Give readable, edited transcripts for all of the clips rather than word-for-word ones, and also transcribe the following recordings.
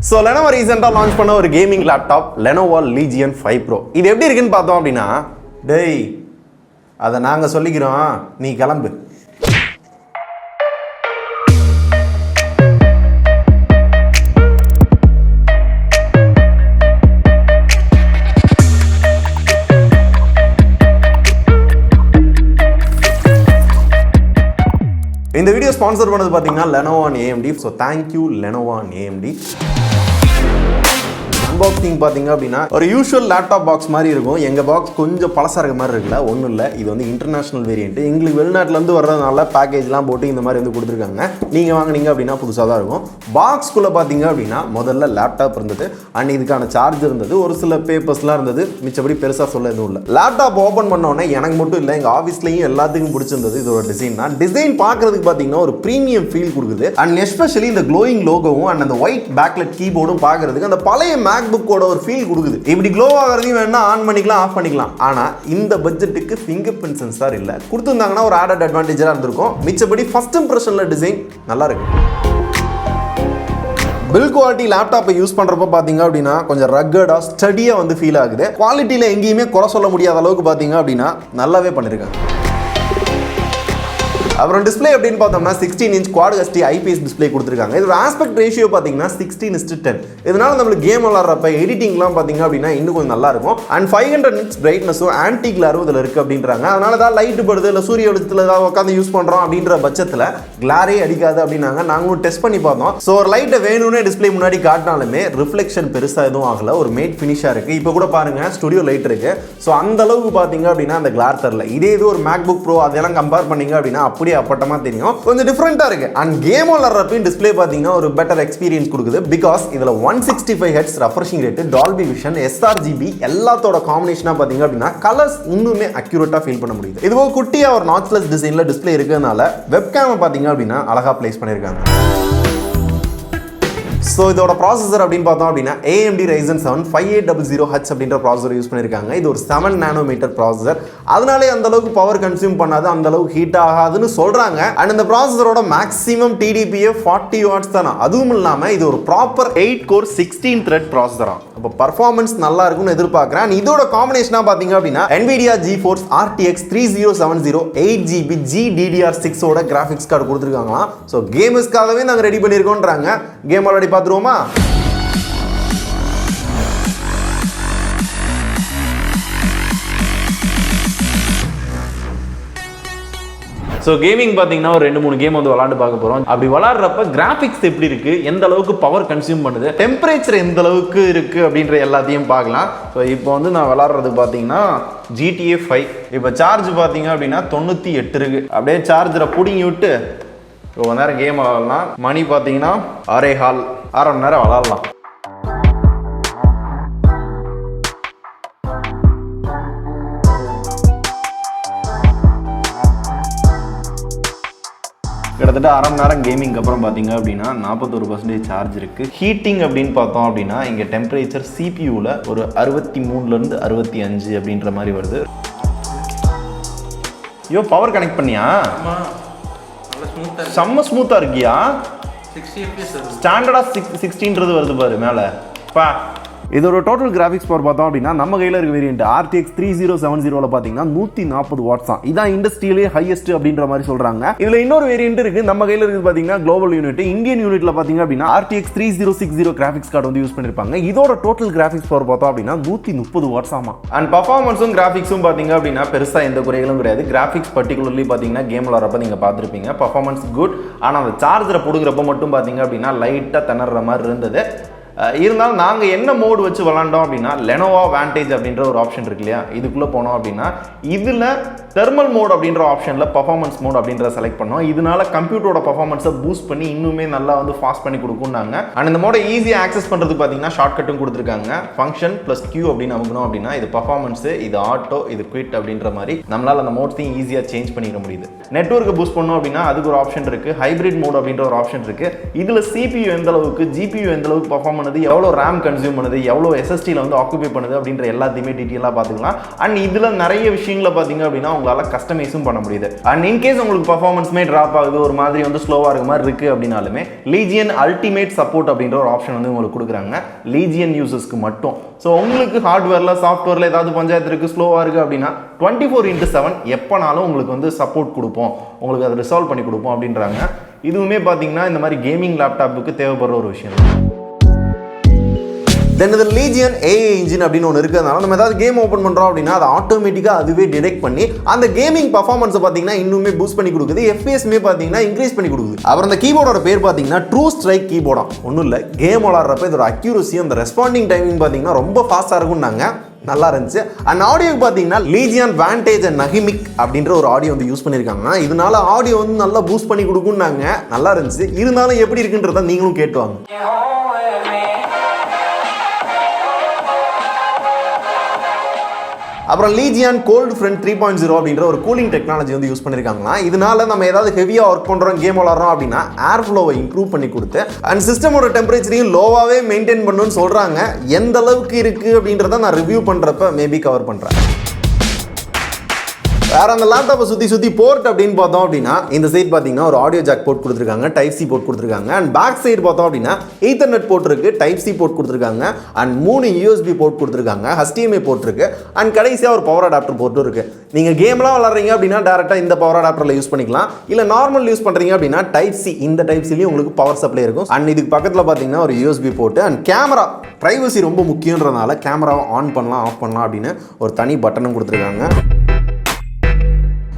So Lenovo recently launched பண்ண ஒரு gaming laptop Lenovo Legion 5 Pro. இது எப்படி இருக்குன்னு பார்த்தோம் அப்படின்னா, டேய் அத நாங்க சொல்லிக்கிறோம், நீ கிளம்பு. இந்த வீடியோ ஸ்பான்சர் பண்ணது பாத்தீங்கன்னா Lenovo and AMD. So thank you Lenovo and AMD. Unboxing பார்த்தீங்க அப்படின்னா ஒரு யூஷுவல் லேப்டாப் பாக்ஸ் மாதிரி இருக்கும். எங்கள் பாக்ஸ் கொஞ்சம் பழசாக இருக்க மாதிரி இருக்குல்ல, ஒன்றும் இல்லை. இது வந்து இன்டர்நேஷனல் வேரியன்ட். எங்களுக்கு வெளிநாட்டிலேருந்து வர்றதுனால பேக்கேஜ்லாம் போட்டு இந்த மாதிரி வந்து கொடுத்துருக்காங்க. நீங்கள் வாங்கினீங்க அப்படின்னா புதுசாக தான் இருக்கும். பாக்ஸ்குள்ளே பார்த்தீங்க அப்படின்னா முதல்ல லேப்டாப் இருந்தது அண்ட் இதுக்கான சார்ஜ் இருந்தது, ஒரு சில பேப்பர்ஸ்லாம் இருந்தது. மிச்சப்படி பெருசாக சொல்ல எதுவும் இல்லை. லேப்டாப் ஓப்பன் பண்ணோடனே எனக்கு மட்டும் இல்லை, எங்கள் ஆஃபீஸ்லையும் எல்லாத்துக்கும் பிடிச்சிருந்தது இதோட டிசைன் தான். டிசைன் பார்க்கறதுக்கு பார்த்தீங்கன்னா ஒரு ப்ரீமியம் ஃபீல் கொடுக்குது. அண்ட் எஸ்பெஷலி இந்த க்ளோயிங் லோகோவும் அண்ட் அந்த ஒயிட் பேக்லெட் கீபோர்டும் பார்க்கறதுக்கு அந்த பழைய மேக்புக்கோட ஒரு ஃபீல் கொடுக்குது. இப்படி க்ளோ ஆகிறதையும் வேணா ஆன் பண்ணிக்கலாம், ஆஃப் பண்ணிக்கலாம். ஆனா இந்த பட்ஜெட்டுக்கு ஃபிங்கர் பிரிண்ட் சென்சார் இல்ல. கொடுத்திருந்தாங்கன்னா ஒரு ஆடட் அட்வான்டேஜா இருந்திருக்கும். மிச்சபடி ஃபர்ஸ்ட் இம்ப்ரெஷன்ல டிசைன் நல்லா இருக்கு. பில் குவாலிட்டி லேப்டாப்பை யூஸ் பண்றப்ப பாத்தீங்க அப்படின்னா கொஞ்சம் ரக்கடா ஸ்டடியா வந்து ஃபீல் ஆகுது. குவாலிட்டியில எங்கேயுமே குறை சொல்ல முடியாத அளவுக்கு பாத்தீங்க அப்படின்னா நல்லாவே பண்ணிருக்காங்க. அப்புறம் டிஸ்பிளே அப்படின்னு பார்த்தோம்னா 16 inch quad HD IPS display கொடுத்துருக்காங்க. இதோட ஆஸ்பெக்ட் ரேஷியோ பார்த்தீங்கன்னா 16:10. இதனால நம்மளுக்கு கேம் விளாட்றப்ப எடிட்டிங்லாம் பார்த்தீங்க அப்படின்னா இன்னும் கொஞ்சம் நல்லா இருக்கும். அண்ட் 500 நிட்ஸ் பிரைட்னஸும் ஆன்டி கிளாரும் இதில் இருக்குது அப்படின்றாங்க. அதனால தான் லைட் படுது இல்லை சூரிய வெளிச்சத்தில் ஏதாவது உட்காந்து யூஸ் பண்ணுறோம் அப்படின்ற பட்சத்தில் கிளாரே அடிக்காது அப்படின்னாங்க. நாங்களும் டெஸ்ட் பண்ணி பார்த்தோம். ஸோ ஒரு லைட்டை வேணும்னே டிஸ்பிளே முன்னாடி காட்டினாலுமே ரிஃப்ளெக்ஷன் பெருசாக எதுவும் ஆகல. ஒரு மேட் ஃபினிஷாக இருக்குது. இப்போ கூட பாருங்க ஸ்டுடியோ லைட் இருக்கு. ஸோ அந்த அளவுக்கு பார்த்தீங்க அப்படின்னா அந்த கிளார் தரல. இதே இது ஒரு மேக்புக் ப்ரோ அதெல்லாம் கம்பேர் பண்ணீங்க அப்படின்னா அப்பட்டமா தெரியும். கொஞ்சம் டிஃபரெண்டா இருக்கு. அண்ட் கேம் விளையாடுறப்ப டிஸ்ப்ளே பாத்தீங்கன்னா ஒரு பெட்டர் எக்ஸ்பீரியன்ஸ் கொடுக்குது. பிகாஸ் இதுல 165 Hz refreshing rate, Dolby vision, sRGB எல்லாத்தோட காம்பினேஷனா பாத்தீங்க அப்படின்னா கலர்ஸ் இன்னுமே அக்யூரேட்டா ஃபீல் பண்ண முடியுது. இதுவோ குட்டியா ஒரு நாட்ச்லெஸ் டிசைன்ல டிஸ்ப்ளே இருக்கிறதுனால வெப்கேம் பாத்தீங்க அப்படின்னா அழகா பிளேஸ் பண்ணிருக்காங்க. ஸோ இதோட ப்ராசஸர் அப்படின்னு பார்த்தோம் அப்படின்னா AMD Ryzen 7 5800H அப்படின்ற ப்ராசஸர் யூஸ் பண்ணியிருக்காங்க. இது ஒரு 7 நானோமீட்டர் ப்ராசஸர். அதனாலே அந்த அளவுக்கு பவர் கன்சியூம் பண்ணாது, அந்த அளவுக்கு ஹீட் ஆகாதுன்னு சொல்றாங்க. அண்ட் இந்த ப்ராசஸரோட மேக்ஸிமம் TDPA 40 வாட்ஸ் தானா. அதுவும் இல்லாமல் இது ஒரு ப்ராப்பர் 8 கோர் 16 த்ரெட் ப்ராசஸரா. அப்போ பர்ஃபார்மன்ஸ் நல்லா இருக்கும்னு எதிர்பார்க்குறேன். இதோட காம்பினேஷனாக பார்த்தீங்க அப்படின்னா NVIDIA GeForce RTX 3070 8GB GDDR6 ஓட கிராஃபிக்ஸ் கார்டு கொடுத்துருக்காங்களாம். ஸோ கேமர்ஸ்க்காகவே நாங்கள் ரெடி பண்ணியிருக்கோன்றாங்க. கேம் ஆல்ரெடி பார்த்துருவோமா? ஸோ கேமிங் பார்த்தீங்கன்னா ஒரு 2-3 கேம் வந்து விளாண்டு பார்க்க போகிறோம். அப்படி விளாட்றப்ப கிராஃபிக்ஸ் எப்படி இருக்கு, எந்த அளவுக்கு பவர் கன்சியூம் பண்ணுது, டெம்பரேச்சர் எந்த அளவுக்கு இருக்கு அப்படின்ற எல்லாத்தையும் பார்க்கலாம். ஸோ இப்போ வந்து நான் விளாட்றது பார்த்தீங்கன்னா GTA 5. இப்போ சார்ஜ் பார்த்தீங்க அப்படின்னா 98 இருக்கு. அப்படியே சார்ஜரை பிடிங்கி விட்டு ரொம்ப நேரம் கேம் விளாட்லாம். மணி பார்த்தீங்கன்னா 6:15 மணி நேரம் விளாட்லாம். கிட்டத்தட்ட 1/2 மணி நேரம் கேமிங் அப்புறம் பார்த்தீங்க அப்படின்னா 41% சார்ஜ் இருக்கு. ஹீட்டிங் அப்படின்னு பார்த்தோம் அப்படின்னா இங்கே டெம்பரேச்சர் CPUவில் ஒரு 63லேருந்து 65 அப்படின்ற மாதிரி வருது. ஐயோ பவர் கனெக்ட் பண்ணியா? செம்ம ஸ்மூத்தாக இருக்கியா? ஸ்டாண்டர்டா 60ன்றது வருது பாரு மேலே. பா இதோட டோட்டல் கிராஃபிக்ஸ் பவர் பார்த்தோம் அப்படின்னா நம்ம கையில் இருக்க வேரியன்ட் RTX 3070 பார்த்தீங்கன்னா 140 வாட்ஸ் தான். இதான் இண்டஸ்ட்ரியிலே ஹையஸ்ட் அப்படின்ற மாதிரி சொல்றாங்க. இதுல இன்னொரு வேரியன்ட் இருக்கு. நம்ம கையில் இருக்குது பார்த்தீங்கன்னா குளோபல் யூனிட். இந்தியன் யூனிட்ல பார்த்தீங்க அப்படின்னா RTX 3060 கிராஃபிக்ஸ் கார்டு வந்து யூஸ் பண்ணிருப்பாங்க. இதோட டோட்டல் கிராஃபிக்ஸ் பவர் பார்த்தோம் அப்படின்னா 130 வாட்ஸ் ஆமா. அண்ட் பர்ஃபார்மன்ஸும் கிராஃபிக்ஸும் பார்த்தீங்க அப்படின்னா பெருசா எந்த குறைகளும் கிடையாது. கிராஃபிக்ஸ் பர்டிகுலர்லி பார்த்தீங்கன்னா கேம் விளாட்றப்ப நீங்க பார்த்துருப்பீங்க. Performance good. ஆனால் அந்த சார்ஜரை போடுறப்ப மட்டும் பார்த்தீங்க அப்படின்னா லைட்டாக திணற மாதிரி இருந்தது. இருந்தாலும் நாங்கள் என்ன மோடு வச்சு விளாண்டோம் அப்படின்னா Lenovo Vantage அப்படின்ற ஒரு ஆப்ஷன் இருக்கு இல்லையா, இதுக்குள்ளே போனோம் அப்படின்னா இதில் தெர்மல் மோட் அப்படின்ற ஆப்ஷனில் பர்ஃபார்மன்ஸ் மோட் அப்படின்றத செலக்ட் பண்ணோம். இதனால கம்ப்யூட்டரோட பர்ஃபார்மன்ஸை பூஸ்ட் பண்ணி இன்னுமே நல்லா வந்து ஃபாஸ்ட் பண்ணி கொடுக்கும்னாங்க. அண்ட் இந்த மோடை ஈஸியாக ஆக்சஸ் பண்ணுறதுக்கு பார்த்தீங்கன்னா ஷார்ட்கட்டும் கொடுத்துருக்காங்க. ஃபங்க்ஷன் ப்ளஸ் Q அப்படின்னு அமுக்கணும் அப்படின்னா இது பர்ஃபார்மன்ஸு, இது ஆட்டோ, இது குவிட் அப்படின்ற மாதிரி நம்மளால் அந்த மோட்ஸையும் ஈஸியாக சேஞ்ச் பண்ணிக்க முடியுது. நெட்வொர்க்கை பூஸ்ட் பண்ணோம் அப்படின்னா அதுக்கு ஒரு ஆப்ஷன் இருக்குது. ஹைப்ரிட் மோட் அப்படின்ற ஒரு ஆப்ஷன் இருக்குது. இதில் CPU எந்த அளவுக்கு, GPU எந்த அளவுக்கு பர்ஃபார்மன்ஸ் பண்ணுது, எவ்வளோ ரேம் கன்சியூம் பண்ணுது, எவ்வளோ எஸ்எஸ்டியில் வந்து ஆக்குபை பண்ணுது அப்படின்ற எல்லாத்தையுமே டீட்டெயிலாக பார்த்துக்கலாம். அண்ட் இதில் நிறைய விஷயங்களை பார்த்தீங்க அப்படின்னா உங்களால் கஸ்டமைஸும் பண்ண முடியுது. அண்ட் இன்கேஸ் உங்களுக்கு பர்ஃபார்மன்ஸுமே ட்ராப் ஆகுது, ஒரு மாதிரி வந்து ஸ்லோவாக இருக்க மாதிரி இருக்குது அப்படின்னாலுமே லீஜியன் அல்டிமேட் சப்போர்ட் அப்படின்ற ஒரு ஆப்ஷன் வந்து உங்களுக்கு கொடுக்குறாங்க லீஜியன் யூசர்ஸ்க்கு மட்டும். ஸோ உங்களுக்கு ஹார்ட்வேரில் சாஃப்ட்வேரில் ஏதாவது பஞ்சாயத்து இருக்குது, ஸ்லோவாக இருக்குது அப்படின்னா 24/7 எப்போனாலும் உங்களுக்கு வந்து சப்போர்ட் கொடுப்போம், உங்களுக்கு அதை ரிசால்வ் பண்ணி கொடுப்போம் அப்படின்றாங்க. இதுவுமே பார்த்தீங்கன்னா இந்த மாதிரி கேமிங் லேப்டாப்புக்கு தேவைப்படுற ஒரு விஷயம். தென் இது லீஜியன் ஏஐ இன்ஜின் அப்படின்னு ஒன்று இருக்கிறதுனால நம்ம ஏதாவது கேம் ஓப்பன் பண்ணுறோம் அப்படின்னா அதை ஆட்டோமேட்டிக்காக அதுவே டிடெக்ட் பண்ணி அந்த கேமிங் பர்ஃபார்மன்ஸை பார்த்தீங்கன்னா இன்னுமே பூஸ்ட் பண்ணி கொடுக்குது, எஃப்பிஎஸ்மே பார்த்தீங்கன்னா இன்க்ரீஸ் பண்ணி கொடுக்குது. அப்புறம் அந்த கீபோர்டோட பேர் பார்த்தீங்கன்னா ட்ரூ ஸ்ட்ரைக் கீபோர்டா, ஒன்றும் இல்லை, கேம் விளாட்றப்ப இதோட அக்யூரசி அந்த ரெஸ்பாண்டிங் டைமிங் பார்த்தீங்கன்னா ரொம்ப ஃபாஸ்ட்டாக இருக்கும்னாங்க, நல்லா இருந்துச்சு. அண்ட் ஆடியோக்கு பார்த்தீங்கன்னா லீஜியன் வாண்டேஜ் அண்ட் நஹிமிக் அப்படின்ற ஒரு ஆடியோ வந்து யூஸ் பண்ணியிருக்காங்க. இதனால ஆடியோ வந்து நல்லா பூஸ்ட் பண்ணி கொடுக்கும்னாங்க, நல்லா இருந்துச்சு. இருந்தாலும் எப்படி இருக்குன்றத நீங்களும் கேட்டுவாங்க. அப்புறம் லீஜியன் கோல்டு ஃப்ரண்ட் 3.0 அப்படின்ற ஒரு கூலிங் டெக்னாலஜி வந்து யூஸ் பண்ணியிருக்காங்கன்னா இதனால நம்ம ஏதாவது ஹெவியாக ஒர்க் பண்ணுறோம், கேம் விளாட்றோம் அப்படின்னா ஏர் ஃப்ளோவை இம்ப்ரூவ் பண்ணி கொடுத்து அண்ட் சிஸ்டமோட டெம்பரேச்சரையும் லோவாகவே மெயின்டைன் பண்ணணும்னு சொல்கிறாங்க. எந்த அளவுக்கு இருக்குது அப்படின்றத நான் ரிவ்யூ பண்ணுறப்ப மேபி கவர் பண்ணுறேன். வேற அந்த லேப்டாப்பை சுற்றி போர்ட் அப்படின்னு பார்த்தோம் அப்படின்னா இந்த சைட் பார்த்தீங்கன்னா ஒரு ஆடியோ ஜாக் போர்ட் கொடுத்துருக்காங்க, டைப் சி போர்ட் கொடுத்துருக்காங்க. அண்ட் பேக் சைடு பார்த்தோம் அப்படின்னா ஈத்தர்நெட் போர்ட் இருக்கு, டைப் சி போர்ட் கொடுத்துருக்காங்க. அண்ட் 3 யூஎஸ்பி போர்ட் கொடுத்துருக்காங்க, HDMI போர்ட் இருக்கு. அண்ட் கடைசியாக ஒரு பவர் அடாப்டர் போர்ட்டும் இருக்கு. நீங்கள் கேம்லாம் விளாட்றீங்க அப்படின்னா டேரெக்டாக இந்த பவர் அடாப்டரில் யூஸ் பண்ணிக்கலாம். இல்லை நார்மல் யூஸ் பண்ணுறீங்க அப்படின்னா டைப் சி, இந்த டைப் சிலையும் உங்களுக்கு பவர் சப்ளை இருக்கும். அண்ட் இதுக்கு பக்கத்தில் பார்த்தீங்கன்னா ஒரு USB board. And camera privacy ரொம்ப முக்கியன்றதுனால கேமராவை ஆன் பண்ணலாம், ஆஃப் பண்ணலாம் அப்படின்னு ஒரு தனி பட்டனும் கொடுத்துருக்காங்க.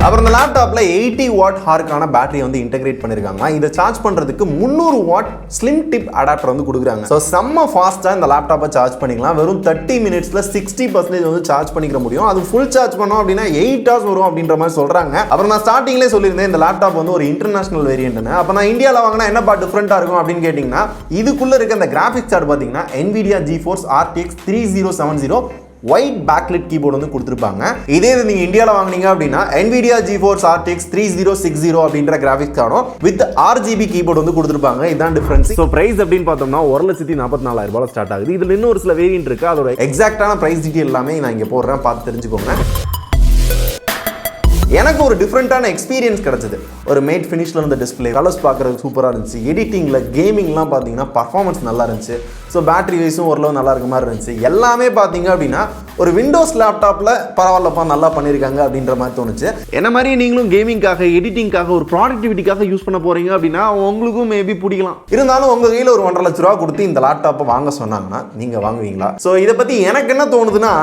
அப்புறம் இந்த லேப்டாப்பில் 80 வாட் ஹார்க்கான பேட்டரி வந்து இன்டெகிரேட் பண்ணியிருக்காங்க. இதை சார்ஜ் பண்ணுறதுக்கு 300 வாட் ஸ்லிம் டிப் அடாப்டர் வந்து கொடுக்குறாங்க. ஸோ செம்ம ஃபாஸ்ட்டாக இந்த லேப்டாப்பை சார்ஜ் பண்ணிக்கலாம். வெறும் 30 மினிட்ஸில் 60% வந்து சார்ஜ் பண்ணிக்க முடியும். அது ஃபுல் சார்ஜ் பண்ணோம் அப்படின்னா 8 hours வரும் அப்படின்ற மாதிரி சொல்கிறாங்க. அப்புறம் நான் ஸ்டார்டிங்லேயே சொல்லியிருந்தேன் இந்த லேப்டாப் வந்து ஒரு இன்டர்நேஷனல் வேரியன்ட்னு. அப்போ நான் இந்தியாவில் வாங்கினா என்னப்பா டிஃப்ரெண்ட்டாக இருக்கும் அப்படின்னு கேட்டிங்கன்னா இதுக்குள்ளே இருக்க இந்த கிராஃபிக்ஸ் கார்டு பார்த்தீங்கன்னா NVIDIA GeForce RTX 3070 white backlit keyboard வந்து கொடுத்துருப்பாங்க. இதே இது நீங்கள் இந்தியாவில் வாங்கினீங்க அப்படின்னா NVIDIA GeForce RTX 3060 அப்படின்ற கிராஃபிக்ஸ் கார்டும் வித் RGB கீபோர்டு வந்து கொடுத்துருப்பாங்க. இதுதான் டிஃபரன்ஸ். ஸோ பிரைஸ் அப்படின்னு பார்த்தோம்னா 1,44,000 ஸ்டார்ட் ஆகுது. இதில் இன்னும் ஒரு சில வேரியன்ட் இருக்கு, அதோட எக்ஸாக்டான பிரைஸ் டீட்டெயில் எல்லாமே நான் இங்கே போடுறேன், பார்த்து தெரிஞ்சுக்கோங்க. எனக்கு ஒரு டிஃப்ரெண்ட்டான எக்ஸ்பீரியன்ஸ் கிடச்சிது. ஒரு மேட் ஃபினிஷில் இருந்த டிஸ்பிளே, கலர்ஸ் பார்க்குறதுக்கு சூப்பராக இருந்துச்சு. எடிட்டிங்கில் கேமிங்லாம் பார்த்தீங்கன்னா பர்ஃபார்மன்ஸ் நல்லா இருந்துச்சு. ஸோ பேட்டரி வைஸும் ஓரளவு நல்லா இருக்க மாதிரி இருந்துச்சு. எல்லாமே பார்த்தீங்க அப்படின்னா ஒரு விண்டோஸ் லேப்டாப்பில் பரவாயில்லப்பா நல்லா பண்ணியிருக்காங்க அப்படின்ற மாதிரி தோணுச்சு. என்ன மாதிரி நீங்களும் கேமிங்காக, எடிட்டிங்காக, ஒரு ப்ராடக்டிவிட்டிக்காக யூஸ் பண்ண போகிறீங்க அப்படின்னா உங்களுக்கும் மேபி பிடிக்கலாம். இருந்தாலும் உங்கள் கையில் ஒரு 1,50,000 ரூபா கொடுத்து இந்த லேப்டாப்பை வாங்க சொன்னாங்கன்னா நீங்கள் வாங்குவீங்களா? ஸோ இதை பற்றி எனக்கு என்ன தோணுதுன்னா